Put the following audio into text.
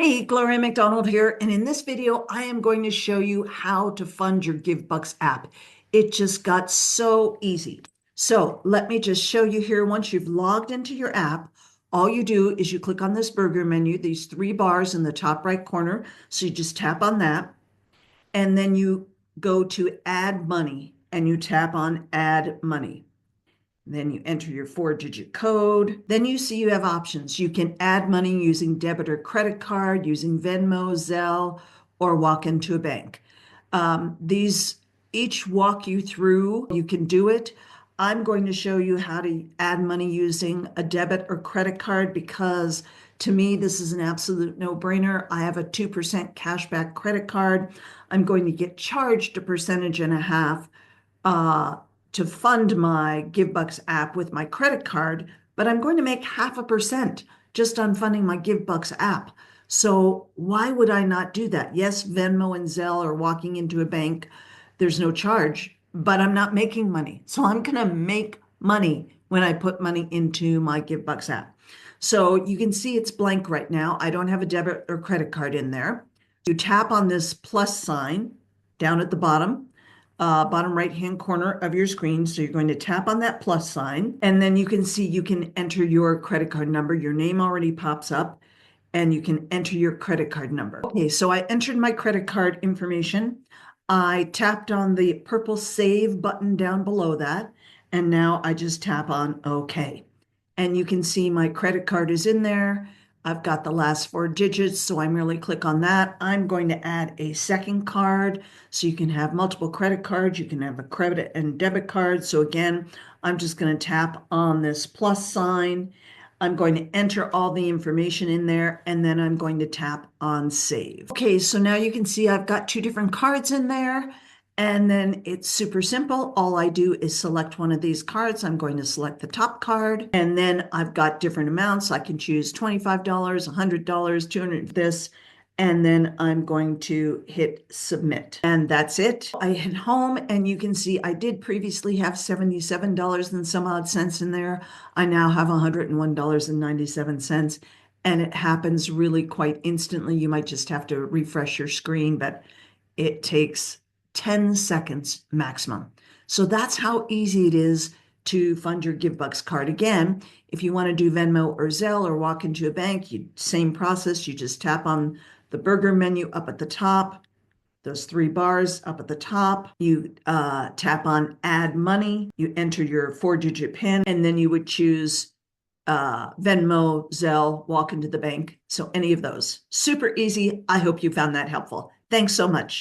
Hey, Gloria McDonald here, and in this video, I am going to show you how to fund your GivBux app. It just got so easy. So let me just show you here. Once you've logged into your app, all you do is you click on this burger menu, these three bars in the top right corner. So you just tap on that, and then you go to Add Money, and you tap on Add Money. Then you enter your 4-digit code. Then you see you have options. You can add money using debit or credit card, using Venmo, Zelle, or walk into a bank. These each walk you through. You can do it. I'm going to show you how to add money using a debit or credit card because to me, this is an absolute no-brainer. I have a 2% cashback credit card. I'm going to get charged a percentage and a half to fund my GivBux app with my credit card, but I'm going to make 0.5% just on funding my GivBux app. So why would I not do that? Yes, Venmo and Zelle are walking into a bank. There's no charge, but I'm not making money. So I'm going to make money when I put money into my GivBux app. So you can see it's blank right now. I don't have a debit or credit card in there. You tap on this plus sign down at the bottom right-hand corner of your screen. So you're going to tap on that plus sign, and then you can see you can enter your credit card number. Your name already pops up, and you can enter your credit card number. Okay, so I entered my credit card information. I tapped on the purple save button down below that, and now I just tap on OK. And you can see my credit card is in there. I've got the last 4 digits, so I'm really click on that. I'm going to add a second card, so you can have multiple credit cards. You can have a credit and debit card. So again, I'm just going to tap on this plus sign. I'm going to enter all the information in there, and then I'm going to tap on save. Okay, so now you can see I've got two different cards in there. And then it's super simple. All I do is select one of these cards. I'm going to select the top card. And then I've got different amounts. I can choose $25, $100, 200, this. And then I'm going to hit submit. And that's it. I hit home and you can see I did previously have $77 and some odd cents in there. I now have $101.97. And it happens really quite instantly. You might just have to refresh your screen, but it takes 10 seconds maximum. So that's how easy it is to fund your GiveBux card. Again, if you want to do Venmo or Zelle or walk into a bank, same process. You just tap on the burger menu up at the top, those three bars up at the top. You tap on add money. You enter your 4-digit PIN, and then you would choose Venmo, Zelle, walk into the bank. So any of those. Super easy. I hope you found that helpful. Thanks so much.